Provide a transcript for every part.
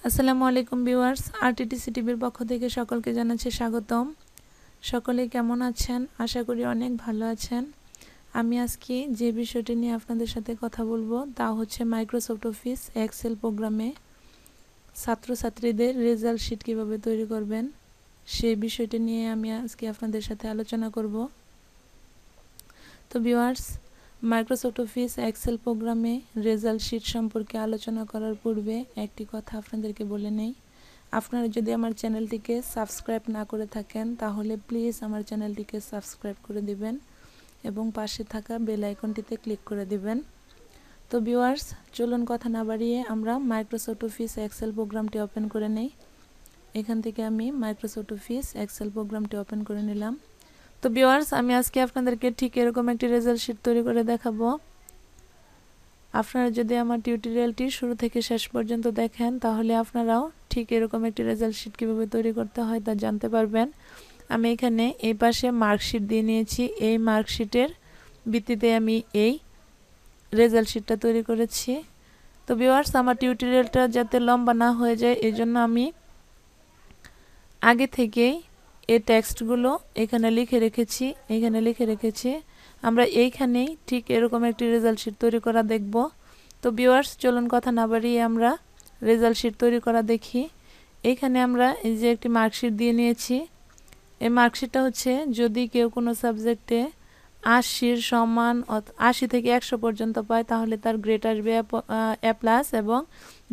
আসসালামু আলাইকুম ভিউয়ার্স, আরটিটিসি টিভির পক্ষ থেকে সকলকে জানাচ্ছি স্বাগতম। সকলে কেমন আছেন? আশা করি অনেক ভালো আছেন। আমি আজকে যে বিষয়টি নিয়ে আপনাদের সাথে কথা বলবো তা হচ্ছে মাইক্রোসফট অফিস এক্সেল প্রোগ্রামে ছাত্রছাত্রীদের রেজাল্ট শিট কীভাবে তৈরি করবেন সেই বিষয়টি নিয়ে আমি আজকে আপনাদের সাথে আলোচনা করব। তো ভিউয়ার্স, মাইক্রোসফট অফিস এক্সেল প্রোগ্রামে রেজাল্ট শিট সম্পর্কে আলোচনা করার পূর্বে একটি কথা আপনাদেরকে বলে নেই। আপনারা যদি আমার চ্যানেলটিকে সাবস্ক্রাইব না করে থাকেন তাহলে প্লিজ আমার চ্যানেলটিকে সাবস্ক্রাইব করে দিবেন এবং পাশে থাকা বেল আইকনটিতে ক্লিক করে দিবেন। তো ভিউয়ার্স, চলুন কথা না বাড়িয়ে আমরা মাইক্রোসফট অফিস এক্সেল প্রোগ্রামটি ওপেন করে নেই। এখান থেকে আমি মাইক্রোসফট অফিস এক্সেল প্রোগ্রামটি ওপেন করে নিলাম। তো ভিউয়ার্স, আমি আজকে আপনাদেরকে ঠিক এরকম একটি রেজাল্ট শিট তৈরি করে দেখাবো। আপনারা যদি আমার টিউটোরিয়ালটি শুরু থেকে শেষ পর্যন্ত দেখেন তাহলে আপনারাও ঠিক এরকম একটি রেজাল্ট শিট কীভাবে তৈরি করতে হয় তা জানতে পারবেন। আমি এখানে এই পাশে মার্কশিট দিয়ে নিয়েছি। এই মার্কশিটের ভিত্তিতে আমি এই রেজাল্ট শিটটা তৈরি করেছি। তো ভিউয়ার্স, আমার টিউটোরিয়ালটা যাতে লম্বা না হয়ে যায় এই জন্য আমি আগে থেকেই এই টেক্সটগুলো এখানে লিখে রেখেছি। আমরা এইখানেই ঠিক এরকম একটি রেজাল্ট শিট তৈরি করা দেখব। তো ভিউয়ার্স, চলুন কথা না বাড়িয়ে আমরা রেজাল্ট শিট তৈরি করা দেখি। এইখানে আমরা এই যে একটি মার্কশিট দিয়ে নিয়েছি। এই মার্কশিটটা হচ্ছে যদি কেউ কোনো সাবজেক্টে 80 সমান 80 থেকে 100 পর্যন্ত পায় তাহলে তার গ্রেড আসবে A+ এবং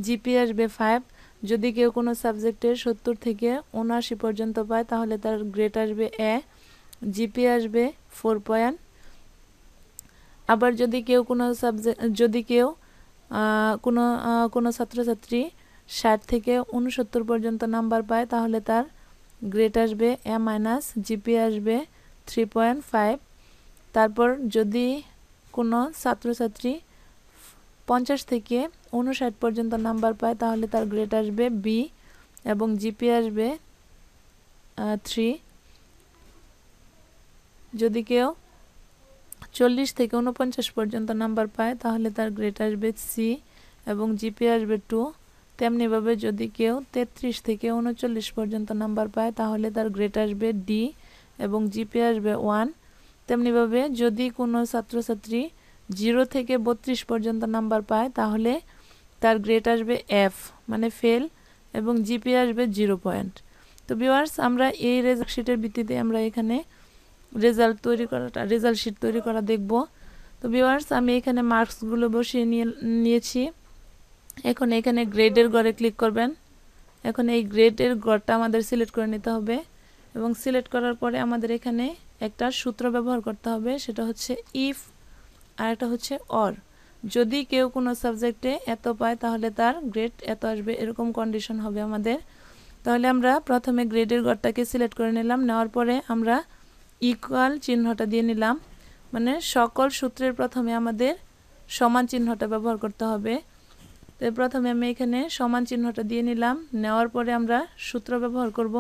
জিপি আসবে 5। যদি কেউ কোনো সাবজেক্টে 70 থেকে 79 পর্যন্ত পায় তাহলে তার গ্রেড আসবে A, জিপি আসবে 4 আবার যদি কেউ কোনো ছাত্রছাত্রী 60 থেকে 69 পর্যন্ত নাম্বার পায় তাহলে তার গ্রেড আসবে A-, জিপি আসবে 3.5। তারপর যদি কোনো ছাত্রছাত্রী 50 থেকে 59 পর্যন্ত নাম্বার পায় তাহলে তার গ্রেড আসবে B এবং জিপি আসবে 3। যদি কেউ 40 থেকে 49 পর্যন্ত নাম্বার পায় তাহলে তার গ্রেড আসবে C এবং জিপি আসবে 2। তেমনিভাবে যদি কেউ 33 থেকে 39 পর্যন্ত নাম্বার পায় তাহলে তার গ্রেড আসবে D এবং জিপি আসবে 1। তেমনিভাবে যদি কোনো ছাত্রছাত্রী 0 থেকে 32 পর্যন্ত নাম্বার পায় তাহলে তার গ্রেড আসবে F মানে ফেল এবং জিপি আসবে 0 পয়েন্ট। তো ভিউয়ার্স, আমরা এই রেজাল্ট শিটের ভিত্তিতে আমরা এখানে রেজাল্ট শিট তৈরি করা দেখব। তো ভিউয়ার্স, আমি এখানে মার্কসগুলো বসিয়ে নিয়েছি। এখন এখানে গ্রেডের ঘরে ক্লিক করবেন। এখন এই গ্রেডের ঘরটা আমাদের সিলেক্ট করে নিতে হবে এবং সিলেক্ট করার পরে আমাদের এখানে একটা সূত্র ব্যবহার করতে হবে, সেটা হচ্ছে ইফ আর একটা হচ্ছে অর। যদি কেউ কোনো সাবজেক্টে এত পায় তাহলে তার গ্রেড এত আসবে, এরকম কন্ডিশন হবে আমাদের। তাহলে আমরা প্রথমে গ্রেডের ঘরটাকে সিলেক্ট করে নিলাম। নেওয়ার পরে আমরা ইকুয়াল চিহ্নটা দিয়ে নিলাম, মানে সকল সূত্রের প্রথমে আমাদের সমান চিহ্নটা ব্যবহার করতে হবে। তো প্রথমে আমি এখানে সমান চিহ্নটা দিয়ে নিলাম। নেওয়ার পরে আমরা সূত্র ব্যবহার করব।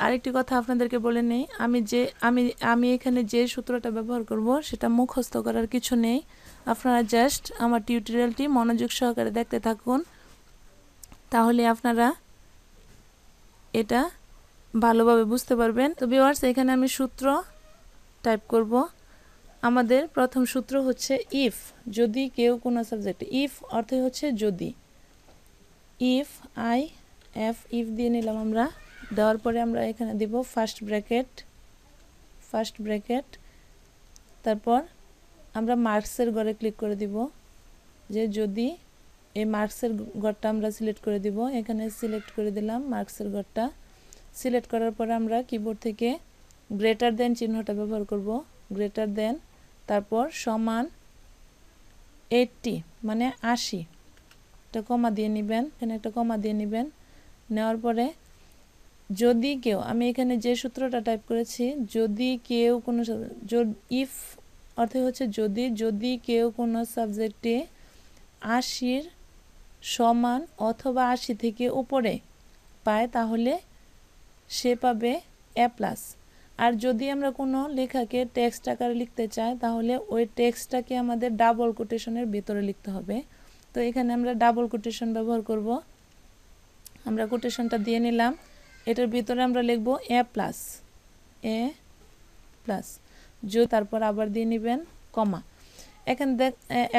আরেকটি কথা আপনাদেরকে বলে নেই, আমি এখানে যে সূত্রটা ব্যবহার করব সেটা মুখস্থ করার কিছু নেই। আপনারা জাস্ট আমার টিউটোরিয়ালটি মনোযোগ সহকারে দেখতে থাকুন, তাহলে আপনারা এটা ভালোভাবে বুঝতে পারবেন। তো ভিউয়ার্স, এখানে আমি সূত্র টাইপ করব। আমাদের প্রথম সূত্র হচ্ছে ইফ। যদি কেউ কোনো সাবজেক্ট, ইফ অর্থ হচ্ছে যদি, ইফ ইফ দিয়ে নিলাম আমরা। দেওয়ার পরে আমরা এখানে দিব ফার্স্ট ব্র্যাকেট। তারপর আমরা মার্কসের ঘরে ক্লিক করে দিব, যে যদি এই মার্কসের ঘরটা আমরা সিলেক্ট করে দিব। এখানে সিলেক্ট করে দিলাম মার্কসের ঘরটা। সিলেক্ট করার পরে আমরা কিবোর্ড থেকে গ্রেটার দেন চিহ্নটা ব্যবহার করব। গ্রেটার দেন, তারপর সমান 80 মানে 80, একটা কমা দিয়ে নেবেন। এখানে একটা কমা দিয়ে নেবেন। নেওয়ার পরে যদি কেউ, আমি এখানে যে সূত্রটা টাইপ করেছি, যদি কেউ কোনো ইফ অর্থ হচ্ছে যদি কেউ কোনো সাবজেক্টে 80 সমান অথবা 80 থেকে উপরে পায় তাহলে সে পাবে A+। আর যদি আমরা কোনো লেখাকে টেক্সট আকারে লিখতে চাই তাহলে ওই টেক্সটটাকে আমাদের ডাবল কোটেশনের ভিতরে লিখতে হবে। তো এখানে আমরা ডাবল কোটেশন ব্যবহার করব। আমরা কোটেশনটা দিয়ে নিলাম। এটার ভিতরে আমরা লিখব এ প্লাস তারপর আবার দিয়ে নেবেন কমা।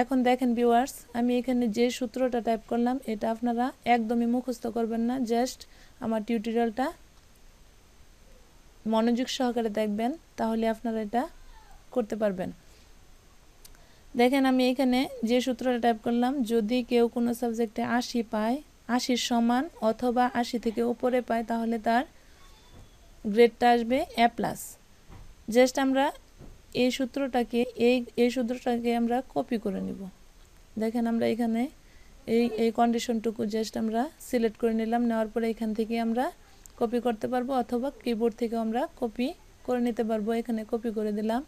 এখন দেখেন ভিউয়ার্স, আমি এখানে যে সূত্রটা টাইপ করলাম এটা আপনারা একদমই মুখস্থ করবেন না, জাস্ট আমার টিউটোরিয়ালটা মনোযোগ সহকারে দেখবেন, তাহলে আপনারা এটা করতে পারবেন। দেখেন আমি এখানে যে সূত্রটা টাইপ করলাম, যদি কেউ কোনো সাবজেক্টে 80 পায়, 80 সমান অথবা 80 থেকে উপরে পায়, তাহলে তার গ্রেডটা আসবে এ প্লাস। জাস্ট আমরা এই সূত্রটাকে আমরা কপি করে নিব। দেখেন আমরা এখানে এই কন্ডিশনটুকু জাস্ট আমরা সিলেক্ট করে নিলাম। নেওয়ার পরে এখান থেকে আমরা কপি করতে পারবো অথবা কিবোর্ড থেকে আমরা কপি করে নিতে পারবো। এখানে কপি করে দিলাম।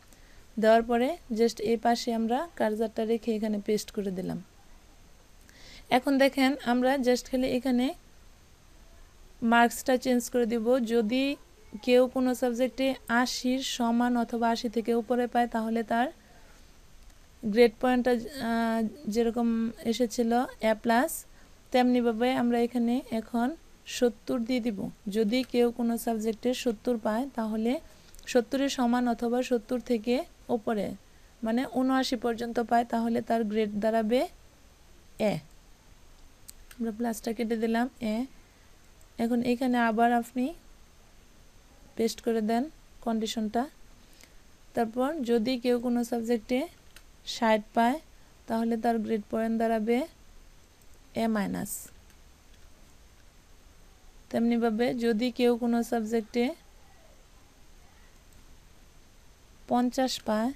দেওয়ার পরে জাস্ট এই পাশে আমরা কার্সারটা রেখে এখানে পেস্ট করে দিলাম। এখন দেখেন আমরা জাস্ট খালি এখানে মার্কসটা চেঞ্জ করে দিব। যদি কেউ কোনো সাবজেক্টে 80 সমান অথবা 80 থেকে উপরে পায়, তাহলে তার গ্রেড পয়েন্টটা যেরকম এসেছিল এ প্লাস, তেমনিভাবে আমরা এখানে এখন 70 দিয়ে দিব। যদি কেউ কোনো সাবজেক্টে 70 পায়, তাহলে 70 সমান অথবা 70 থেকে উপরে মানে 79 পর্যন্ত পায়, তাহলে তার গ্রেড দাঁড়াবে এ। আমরা প্লাসটা কেটে দিলাম এ। এখন এখানে আবার আপনি পেস্ট করে দেন কন্ডিশনটা। তারপর যদি কেউ কোনো সাবজেক্টে 60 পায়, তাহলে তার গ্রেড পয়েন্ট দাঁড়াবে এ মাইনাস। তেমনিভাবে যদি কেউ কোনো সাবজেক্টে 50 পায়,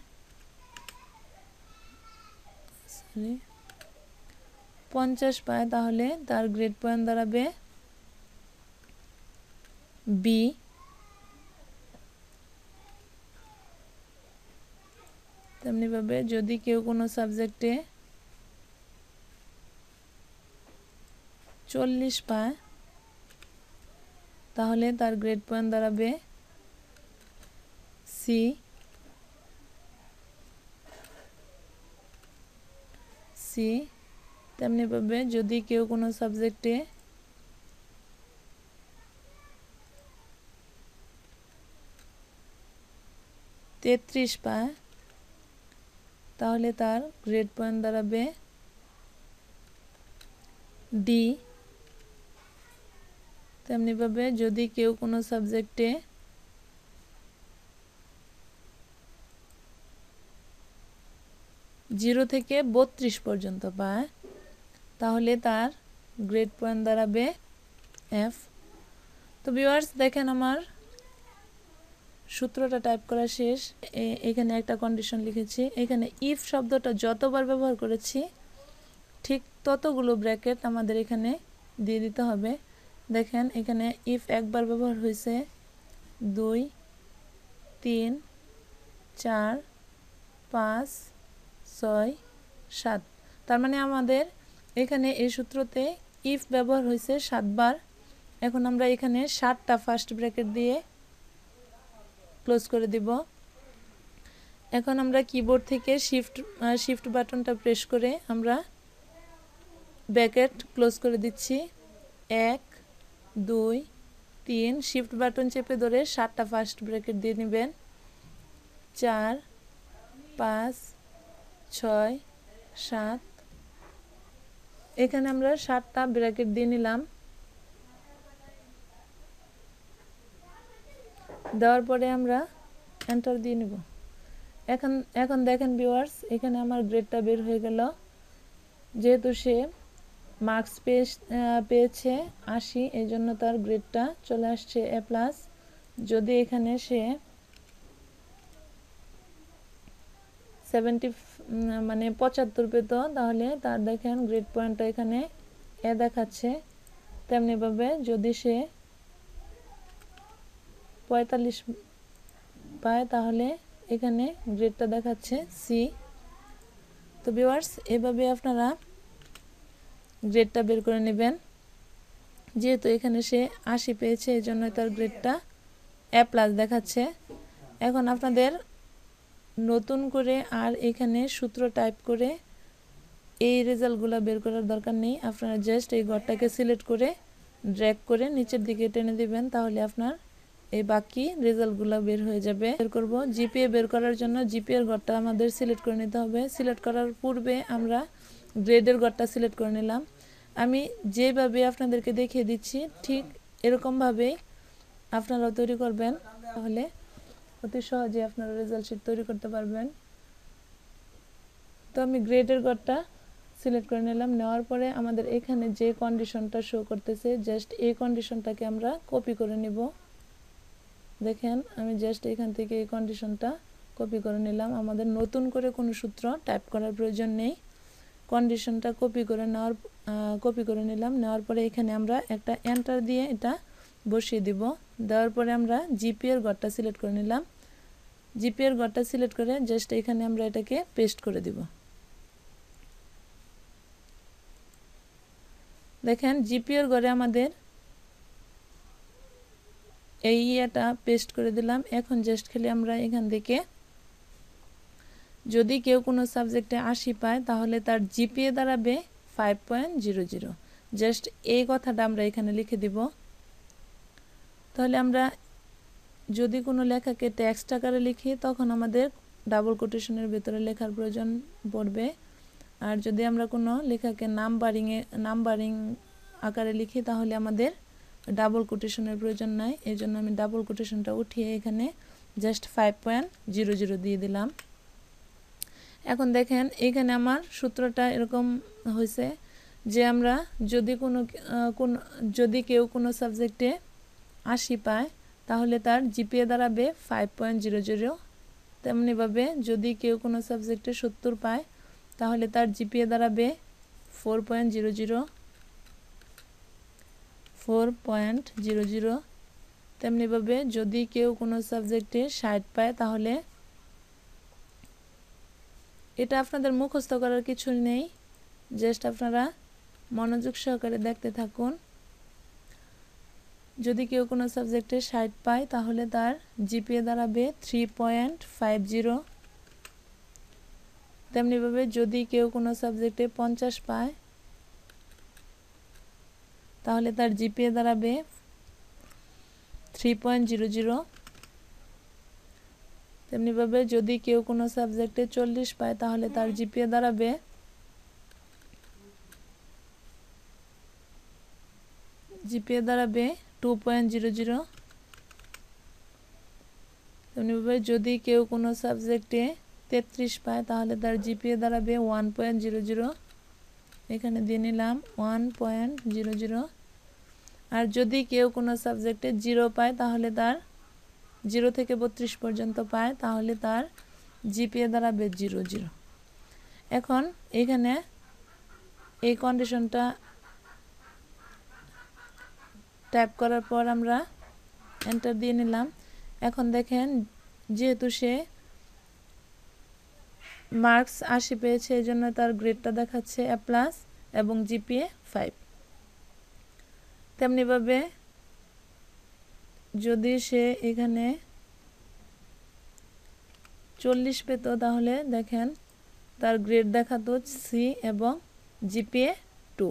50 পায়, তাহলে তার গ্রেড পয়েন্ট দাঁড়াবে বি। তেমনিভাবে যদি কেউ কোনো সাবজেক্টে 40 পায়, তাহলে তার গ্রেড পয়েন্ট দাঁড়াবে সি। তেমনিভাবে যদি কেউ কোনো সাবজেক্টে 33 পায়, তাহলে তার গ্রেড পয়েন্ট দাঁড়াবে ডি। তেমনিভাবে যদি কেউ কোনো সাবজেক্টে 0 থেকে 32 পর্যন্ত পায়, তাহলে তার গ্রেড পয়েন্ট দাঁড়াবে এফ। তো ভিউয়ার্স দেখেন আমার সূত্রটা টাইপ করা শেষ। এখানে একটা কন্ডিশন লিখেছি। এখানে ইফ শব্দটা যতবার ব্যবহার করেছি ঠিক ততগুলো ব্র্যাকেট আমাদের এখানে দিয়ে দিতে হবে। দেখেন এখানে ইফ একবার ব্যবহার হয়েছে, 2 3 4 5 6 7, তার মানে আমাদের এখানে এই সূত্রতে ইফ ব্যবহার হয়েছে 7 বার। এখন আমরা এখানে 7টা ফার্স্ট ব্র্যাকেট দিয়ে ক্লোজ করে দিব। এখন আমরা কিবোর্ড থেকে শিফট বাটনটা প্রেস করে আমরা ব্র্যাকেট ক্লোজ করে দিচ্ছি। 1 2 3, শিফট বাটন চেপে ধরে 7টা ফার্স্ট ব্র্যাকেট দিয়ে নেবেন। 4 5 6 7, এখানে আমরা 7টা ব্র্যাকেট দিয়ে নিলাম। দেওয়ার পরে আমরা এন্টার দিয়ে নেব। এখন দেখেন ভিউয়ার্স, এখানে আমার গ্রেডটা বের হয়ে গেল। যেহেতু সে মার্কস পেয়েছে 80, এই জন্য তার গ্রেডটা চলে আসছে এ প্লাস। যদি এখানে সে 70 মানে 75 পেত, তাহলে তার দেখেন গ্রেড পয়েন্টটা এখানে এ দেখাচ্ছে। তেমনিভাবে যদি সে 45 পায়, তাহলে এখানে গ্রেডটা দেখাচ্ছে সি। তো ভিউয়ার্স এভাবে আপনারা গ্রেডটা বের করে নেবেন। যেহেতু এখানে সে 80 পেয়েছে, এই জন্য তার গ্রেডটা এ প্লাস দেখাচ্ছে। এখন আপনাদের নতুন করে আর এখানে সূত্র টাইপ করে এই রেজাল্টগুলো বের করার দরকার নেই। আপনারা জাস্ট এই ঘরটাকে সিলেক্ট করে ড্র্যাগ করে নিচের দিকে টেনে দিবেন, তাহলে আপনার এই বাকি রেজাল্টগুলো বের হয়ে যাবে। বের করব জিপিএ বের করার জন্য জিপিএর ঘরটা আমাদের সিলেক্ট করে নিতে হবে। সিলেক্ট করার পূর্বে আমরা গ্রেডের ঘরটা সিলেক্ট করে নিলাম। আমি যেভাবে আপনাদেরকে দেখিয়ে দিচ্ছি ঠিক এরকমভাবেই আপনারাও তৈরি করবেন, তাহলে অতি সহজে আপনারা রেজাল্ট শিট তৈরি করতে পারবেন। তো আমি গ্রেডের ঘরটা সিলেক্ট করে নিলাম। নেওয়ার পরে আমাদের এখানে যে কন্ডিশনটা শো করতেছে জাস্ট এই কন্ডিশনটাকে আমরা কপি করে নিব। দেখেন আমি জাস্ট এখান থেকে এই কন্ডিশনটা কপি করে নিলাম। আমাদের নতুন করে কোনো সূত্র টাইপ করার প্রয়োজন নেই। কন্ডিশনটা কপি করে নিলাম। নেওয়ার পরে এখানে আমরা একটা এন্টার দিয়ে এটা বসিয়ে দিব। দেওয়ার পরে আমরা জিপিএর ঘরটা সিলেক্ট করে নিলাম। জিপিএর ঘরটা সিলেক্ট করে জাস্ট এখানে আমরা এটাকে পেস্ট করে দিব। দেখেন জিপিএর ঘরে আমাদের এই ইয়েটা পেস্ট করে দিলাম। এখন জাস্ট খালি আমরা এখান থেকে যদি কেউ কোনো সাবজেক্টে 80 পায় তাহলে তার জিপিএ দাঁড়াবে 5.00। জাস্ট এই কথাটা আমরা এখানে লিখে দিব। তাহলে আমরা যদি কোনো লেখাকে টেক্সট আকারে লিখি তখন আমাদের ডাবল কোটেশনের ভিতরে লেখার প্রয়োজন পড়বে। আর যদি আমরা কোনো লেখাকে নাম্বারিং আকারে লিখি তাহলে আমাদের ডাবল কোটেশনের প্রয়োজন নাই। এই জন্য আমি ডাবল কোটেশনটা উঠিয়ে এখানে জাস্ট 5.00 দিয়ে দিলাম। এখন দেখেন এখানে আমার সূত্রটা এরকম হয়েছে যে আমরা যদি কেউ কোনো সাবজেক্টে 80 পায় তাহলে তার জিপিএ দাঁড়াবে 5.00। তেমনিভাবে যদি কেউ কোনো সাবজেক্টে 70 পায় তাহলে তার জিপিএ দাঁড়াবে 4.00। তেমনিভাবে যদি কেউ কোনো সাবজেক্টে 60 পায় তাহলে, এটা আপনাদের মুখস্থ করার কিছু নেই, জাস্ট আপনারা মনোযোগ সহকারে দেখতে থাকুন। যদি কেউ কোনো সাবজেক্টে 60 পায় তাহলে তার জিপিএ দাঁড়াবে 3.50। তেমনিভাবে যদি কেউ কোনো সাবজেক্টে 50 পায় তাহলে তার জিপিএ দাঁড়াবে 3.00। তেমনিভাবে যদি কেউ কোনো সাবজেক্টে 40 পায় তাহলে তার জিপিএ দাঁড়াবে 2.00। তেমনিভাবে যদি কেউ কোনো সাবজেক্টে 33 পায় তাহলে তার জিপিএ দাঁড়াবে 1.00। এখানে দিয়ে নিলাম 1.00। আর যদি কেউ কোনো সাবজেক্টে 0 পায় তাহলে তার 0 থেকে 32 পর্যন্ত পায় তাহলে তার জিপিএ দাঁড়াবে 00। এখন এখানে এই কন্ডিশনটা টাইপ করার পর আমরা এন্টার দিয়ে নিলাম। এখন দেখেন যেহেতু সে মার্কস 80 পেয়েছে এই জন্য তার গ্রেডটা দেখাচ্ছে A+ এবং জিপিএ 5। তেমনিভাবে যদি সে এখানে 40 পেত তাহলে দেখেন তার গ্রেড দেখাতো C এবং জিপিএ 2।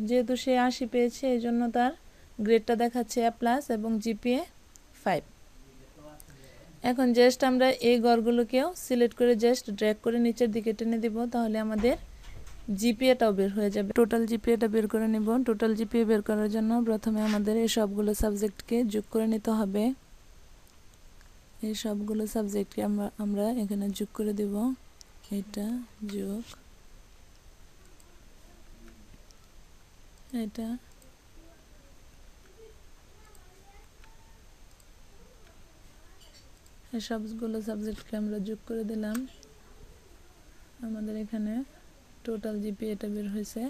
যেহেতু সে 80 পেয়েছে এই জন্য তার গ্রেডটা দেখাচ্ছে A+ এবং জিপিএ 5। এখন জাস্ট আমরা এই ঘরগুলোকেও সিলেক্ট করে জাস্ট ড্র্যাগ করে নিচের দিকে টেনে দিব, তাহলে আমাদের জিপিএটাও বের হয়ে যাবে। টোটাল জিপিএটা বের করে নিব। টোটাল জিপিএ বের করার জন্য প্রথমে আমাদের এই সবগুলো সাবজেক্টকে যোগ করে নিতে হবে। এই সবগুলো সাবজেক্টকে আমরা এখানে যোগ করে দেব। এটা যোগ এটা, এই সবগুলো সাবজেক্টকে আমরা যোগ করে দিলাম। আমাদের এখানে টোটাল জিপিএটা বের হয়েছে।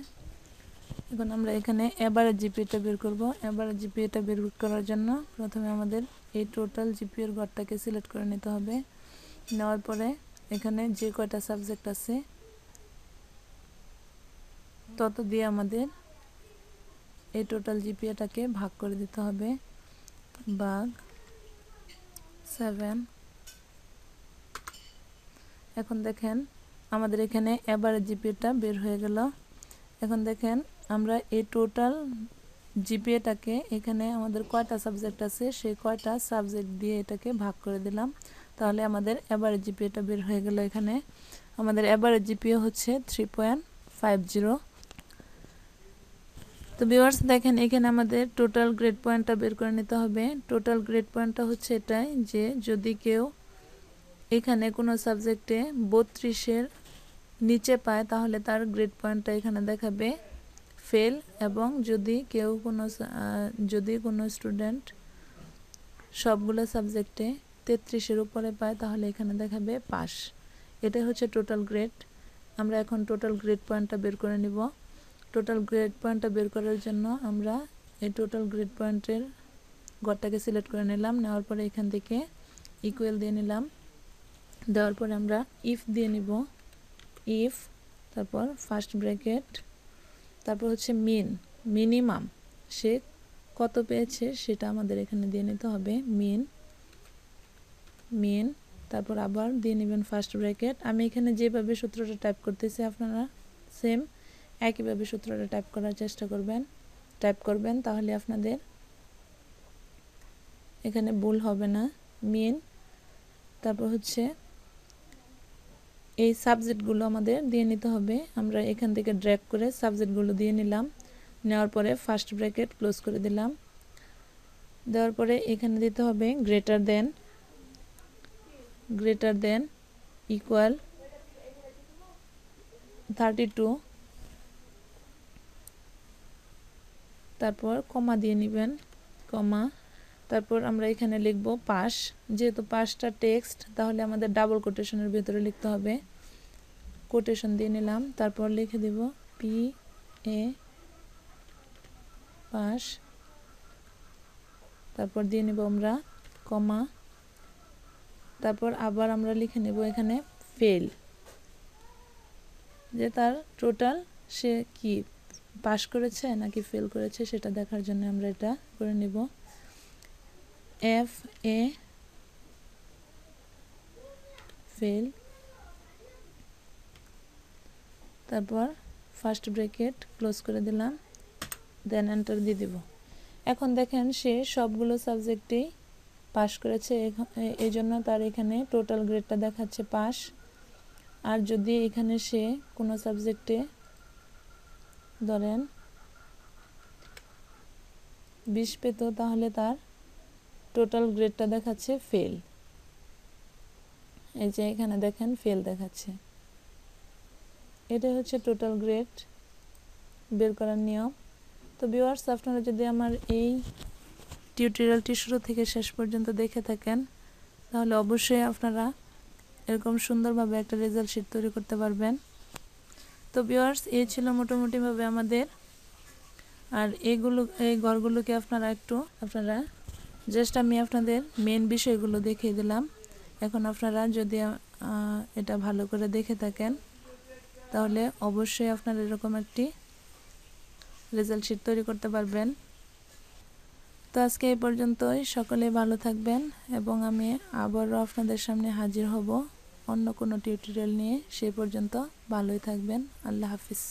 এখন আমরা এখানে এভারেজ জিপিএটা বের করব। এভারেজ জিপিএটা বের করার জন্য প্রথমে আমাদের এই টোটাল জিপিএর ঘরটাকে সিলেক্ট করে নিতে হবে। নেওয়ার পরে এখানে যে কয়টা সাবজেক্ট আছে তত দিয়ে আমাদের এই টোটাল জিপিএটাকে ভাগ করে দিতে হবে। ভাগ 7। এখন দেখেন আমাদের এখানে এভারেজ জিপিএটা বের হয়ে গেল। এখন দেখেন আমরা এই টোটাল জিপিএটাকে এখানে আমাদের কয়টা সাবজেক্ট আছে সেই কয়টা সাবজেক্ট দিয়ে এটাকে ভাগ করে দিলাম, তাহলে আমাদের এভারেজ জিপিএটা বের হয়ে গেল। এখানে আমাদের এভারেজ জিপিএ হচ্ছে 3.50। তো ভিউয়ার্স দেখেন এখানে আমাদের টোটাল গ্রেড পয়েন্টটা বের করে নিতে হবে। টোটাল গ্রেড পয়েন্টটা হচ্ছে এটাই যে যদি কেউ এখানে কোনো সাবজেক্টে 32-এর নিচে পায় তাহলে তার গ্রেড পয়েন্টটা এখানে দেখাবে ফেল, এবং যদি কোনো স্টুডেন্ট সবগুলো সাবজেক্টে 33-এর উপরে পায় তাহলে এখানে দেখাবে পাস। এটাই হচ্ছে টোটাল গ্রেড। আমরা এখন টোটাল গ্রেড পয়েন্টটা বের করে নিব। টোটাল গ্রেড পয়েন্টটা বের করার জন্য আমরা এই টোটাল গ্রেড পয়েন্টের ঘরটাকে সিলেক্ট করে নিলাম। নেওয়ার পরে এখান থেকে ইকুয়াল দিয়ে নিলাম। দেওয়ার পরে আমরা ইফ দিয়ে নিব। ইফ তারপর ফার্স্ট ব্র্যাকেট, তারপর হচ্ছে মিনিমাম সে কত পেয়েছে সেটা আমাদের এখানে দিয়ে নিতে হবে। মিন তারপর আবার দিয়ে নেবেন ফার্স্ট ব্র্যাকেট। আমি এখানে যেভাবে সূত্রটা টাইপ করতেছি আপনারা সেম একইভাবে সূত্রটা টাইপ করার চেষ্টা করবেন, তাহলে আপনাদের এখানে ভুল হবে না। মিন তারপর হচ্ছে এই সাবজেক্টগুলো আমাদের দিয়ে নিতে হবে। আমরা এখান থেকে ড্র্যাগ করে সাবজেক্টগুলো দিয়ে নিলাম। নেওয়ার পরে ফার্স্ট ব্র্যাকেট ক্লোজ করে দিলাম। দেওয়ার পরে এখানে দিতে হবে গ্রেটার দেন ইকুয়াল 32, তারপর কমা দিয়ে নেবেন, তারপর আমরা এখানে লিখব পাস। যেহেতু পাসটা টেক্সট তাহলে আমাদের ডাবল কোটেশনের ভিতরে লিখতে হবে। কোটেশন দিয়ে নিলাম, তারপর লিখে দেব PA পাস, তারপর দিয়ে নেব আমরা কমা, তারপর আবার আমরা লিখে নেব এখানে ফেল, যে তার টোটাল সে কি পাস করেছে নাকি ফেল করেছে সেটা দেখার জন্য আমরা এটা করে নেব। FA ফেল, তারপর ফার্স্ট ব্র্যাকেট ক্লোজ করে দিলাম, দেন এন্টার দিয়ে দিব। এখন দেখেন সে সবগুলো সাবজেক্টেই পাস করেছে, এই জন্য তার এখানে টোটাল গ্রেডটা দেখাচ্ছে পাস। আর যদি এখানে সে কোনো সাবজেক্টে ধরেন 20 পেত তাহলে তার টোটাল গ্রেডটা দেখাচ্ছে ফেল। এই যে এখানে দেখেন ফেল দেখাচ্ছে। এটা হচ্ছে টোটাল গ্রেড বের করার নিয়ম। তো ভিউয়ার্স আপনারা যদি আমার এই টিউটোরিয়ালটি শুরু থেকে শেষ পর্যন্ত দেখে থাকেন তাহলে অবশ্যই আপনারা এরকম সুন্দরভাবে একটা রেজাল্ট শিট তৈরি করতে পারবেন। তো ভিউয়ার্স এই ছিল মোটামুটিভাবে আমাদের। আর এই ঘরগুলোকে আপনারা জাস্ট আমি আপনাদের মেন বিষয়গুলো দেখিয়ে দিলাম। এখন আপনারা যদি এটা ভালো করে দেখে থাকেন তাহলে অবশ্যই আপনারা এরকম একটি রেজাল্ট শিট তৈরি করতে পারবেন। তো আজকে এই পর্যন্তই। সকলে ভালো থাকবেন এবং আমি আবারও আপনাদের সামনে হাজির হব অন্য কোনো টিউটোরিয়াল নিয়ে। সেই পর্যন্ত ভালোই থাকবেন। আল্লাহ হাফিজ।